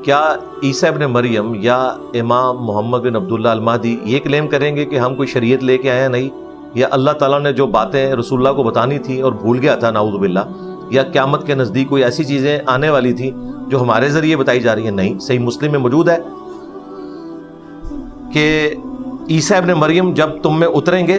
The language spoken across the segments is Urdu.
کیا عیسیٰ ابن مریم یا امام محمد بن عبداللہ المہدی یہ کلیم کریں گے کہ ہم کوئی شریعت لے کے آئے ہیں؟ نہیں. یا اللہ تعالیٰ نے جو باتیں رسول اللہ کو بتانی تھی اور بھول گیا تھا نعوذ باللہ، یا قیامت کے نزدیک کوئی ایسی چیزیں آنے والی تھی جو ہمارے ذریعے بتائی جا رہی ہیں؟ نہیں. صحیح مسلم میں موجود ہے کہ عیسیٰ ابن مریم جب تم میں اتریں گے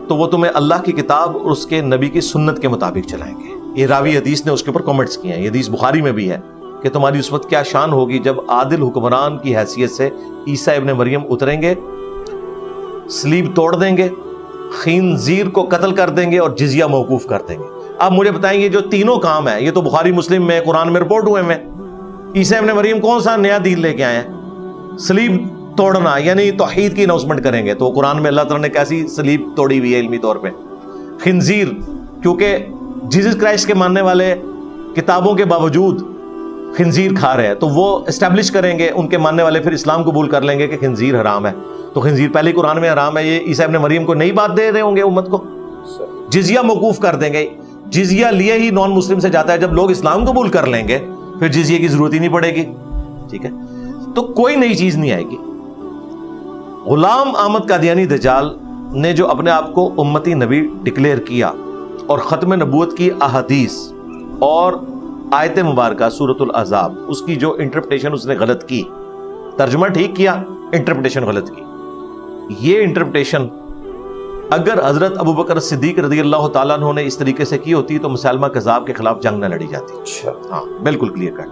تو وہ تمہیں اللہ کی کتاب اور اس کے نبی کی سنت کے مطابق چلائیں گے. یہ راوی حدیث نے اس کے اوپر کامنٹس کیے ہیں. یہ حدیث بخاری میں بھی ہے کہ تمہاری اس وقت کیا شان ہوگی جب عادل حکمران کی حیثیت سے عیسیٰ ابن مریم اتریں گے، سلیب توڑ دیں گے، خنزیر کو قتل کر دیں گے اور جزیہ موقوف کر دیں گے. اب مجھے بتائیں، یہ جو تینوں کام ہیں یہ تو بخاری مسلم میں قرآن میں رپورٹ ہوئے ہیں. عیسیٰ ابن مریم کون سا نیا دین لے کے آئے ہیں؟ سلیب توڑنا، یعنی توحید کی اناؤنسمنٹ کریں گے. تو قرآن میں اللہ تعالیٰ نے کیسی سلیب توڑی ہوئی ہے علمی طور پہ؟ خنزیر، کیونکہ جیسس کرائسٹ کے ماننے والے کتابوں کے باوجود خنزیر کھا رہے ہیں، تو وہ اسٹیبلش کریں گے، ان کے ماننے والے پھر اسلام قبول کر لیں گے کہ خنزیر حرام ہے. تو خنزیر پہلے قرآن میں حرام ہے. یہ عیسیٰ ابن مریم کو نئی بات دے رہے ہوں گے امت کو؟ جزیہ موقوف کر دیں گے. جزیہ لیے ہی نان مسلم سے جاتا ہے، جب لوگ اسلام قبول کر لیں گے پھر جزیے کی ضرورت ہی نہیں پڑے گی. ٹھیک ہے، تو کوئی نئی چیز نہیں آئے گی. غلام احمد قادیانی دجال نے جو اپنے آپ کو امتی نبی ڈکلیئر کیا اور ختم نبوت کی احادیث اور آیت مبارکہ سورۃ الاحزاب، اس کی جو انٹرپریٹیشن اس نے غلط کی، ترجمہ ٹھیک کیا، انٹرپریٹیشن غلط کی. یہ انٹرپریٹیشن اگر حضرت ابوبکر صدیق رضی اللہ تعالیٰ عنہ نے اس طریقے سے کی ہوتی تو مسلمہ کذاب کے خلاف جنگ نہ لڑی جاتی. اچھا، ہاں بالکل کلیئر کٹ.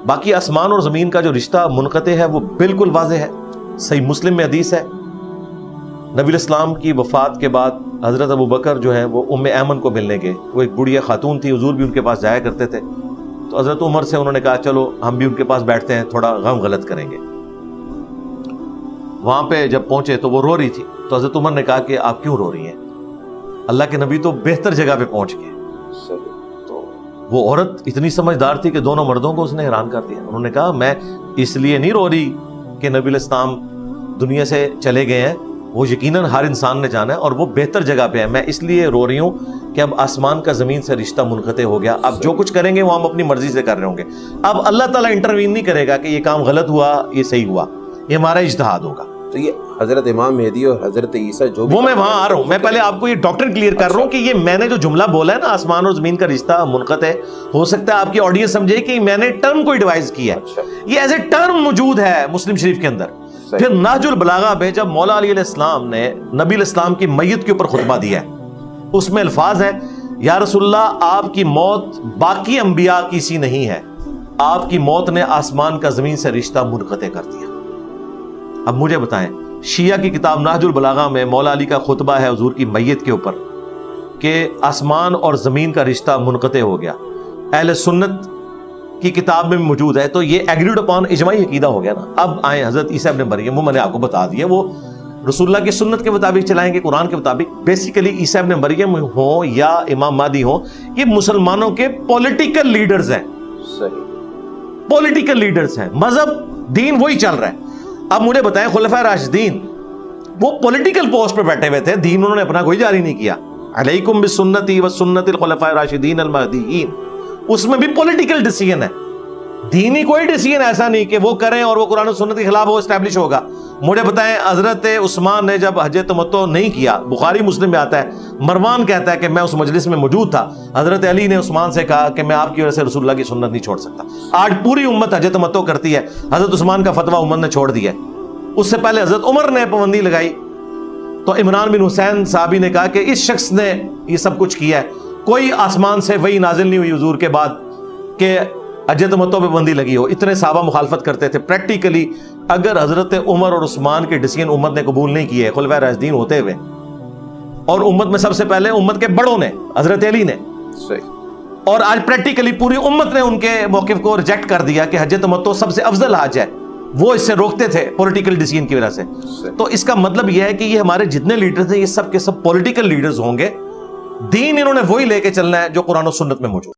باقی آسمان اور زمین کا جو رشتہ منقطع ہے وہ بالکل واضح ہے. صحیح مسلم میں حدیث ہے، نبی الاسلام کی وفات کے بعد حضرت ابوبکر جو ہیں وہ ام ایمن کو ملنے گئے. وہ ایک بڑھیا خاتون تھی، حضور بھی ان کے پاس جایا کرتے تھے. تو حضرت عمر سے انہوں نے کہا چلو ہم بھی ان کے پاس بیٹھتے ہیں، تھوڑا غم غلط کریں گے. وہاں پہ جب پہنچے تو وہ رو رہی تھی. تو حضرت عمر نے کہا کہ آپ کیوں رو رہی ہیں؟ اللہ کے نبی تو بہتر جگہ پہ پہنچ گئے. تو وہ عورت اتنی سمجھدار تھی کہ دونوں مردوں کو اس نے حیران کر دیا. انہوں نے کہا میں اس لیے نہیں رو رہی کہ نبی الاسلام دنیا سے چلے گئے ہیں، وہ یقیناً ہر انسان نے جانا ہے اور وہ بہتر جگہ پہ ہے. میں اس لیے رو رہی ہوں کہ اب آسمان کا زمین سے رشتہ منقطع ہو گیا. اب جو کچھ کریں گے وہ ہم اپنی مرضی سے کر رہے ہوں گے. اب اللہ تعالیٰ انٹروین نہیں کرے گا کہ یہ کام غلط ہوا یہ صحیح ہوا، یہ ہمارا اجتہاد ہوگا. تو یہ حضرت امام مہدی اور حضرت عیسیٰ جو وہ میں وہاں آ رہا ہوں. میں پہلے آپ کو یہ ڈاکٹر کلیئر کر رہا ہوں کہ یہ میں نے جو جملہ بولا ہے نا آسمان اور زمین کا رشتہ منقطع ہے، ہو سکتا ہے آپ کی آڈینس سمجھے کہ میں نے ٹرم کو ایڈوائز کیا ہے. یہ ایز اے ٹرم موجود ہے مسلم شریف کے اندر. پھر نہج البلاغہ پہ جب مولا علی علیہ السلام نے نبی الاسلام کی میت کے اوپر خطبہ دیا ہے، اس میں الفاظ ہے یا رسول اللہ آپ کی موت باقی انبیاء کی سی نہیں ہے، آپ کی موت نے آسمان کا زمین سے رشتہ منقطع کر دیا. اب مجھے بتائیں، شیعہ کی کتاب نہج البلاغہ میں مولا علی کا خطبہ ہے حضور کی میت کے اوپر کہ آسمان اور زمین کا رشتہ منقطع ہو گیا. اہل سنت کی کتاب میں موجود ہے. تو یہ ایگریڈ اپون اجماعی عقیدہ ہو گیا نا. اب آئیں حضرت عیسیٰ ابن مریم، وہ میں نے آپ کو بتا دیا، وہ رسول اللہ کی سنت کے مطابق چلائیں گے، قرآن کے مطابق. بیسیکلی عیسیٰ ابن مریم ہوں یا امام مہدی ہوں، یہ مسلمانوں کے پولیٹیکل لیڈرز ہیں. صحیح، پولیٹیکل لیڈرز ہیں. مذہب دین وہی چل رہا ہے. اب مجھے بتائیں، خلفائے راشدین وہ پولیٹیکل پوسٹ پہ بیٹھے ہوئے تھے، دین انہوں نے اپنا کوئی جاری نہیں کیا. علیکم بسنتی وسنت الخلفاء الراشدین المہدیین، اس میں بھی پولیٹیکل ڈیسیژن ہے. دینی کوئی ڈیسیژن ایسا نہیں کہ وہ کریں اور وہ قرآن و سنت کے خلاف وہ اسٹیبلش ہوگا. مجھے بتائیں، حضرت عثمان نے جب حج تمتع نہیں کیا، بخاری مسلم میں آتا ہے، مروان کہتا ہے کہ میں اس مجلس میں موجود تھا، حضرت علی نے عثمان سے کہا کہ میں آپ کی وجہ سے رسول اللہ کی سنت نہیں چھوڑ سکتا. آج پوری امت حج تمتع کرتی ہے، حضرت عثمان کا فتویٰ امت نے چھوڑ دیا ہے. اس سے پہلے حضرت عمر نے پابندی لگائی. تو عمران بن حسین صحابی نے کہا کہ اس شخص نے یہ سب کچھ کیا ہے. کوئی آسمان سے وہی نازل نہیں ہوئی حضور کے بعد کہ حج تمتع پہ بندی لگی ہو. اتنے صحابہ مخالفت کرتے تھے. پریکٹیکلی اگر حضرت عمر اور عثمان کے ڈیسیژن امت نے قبول نہیں کیے خلفائے راشدین ہوتے ہوئے، اور امت میں سب سے پہلے امت کے بڑوں نے حضرت علی نے، اور آج پریکٹیکلی پوری امت نے ان کے موقف کو ریجیکٹ کر دیا کہ حج تمتع سب سے افضل حج ہے، وہ اس سے روکتے تھے پولیٹیکل ڈیسیژن کی وجہ سے. تو اس کا مطلب یہ ہے کہ یہ ہمارے جتنے لیڈرز ہیں یہ سب کے سب پولیٹیکل لیڈرز ہوں گے. دین انہوں نے وہی لے کے چلنا ہے جو قرآن و سنت میں موجود.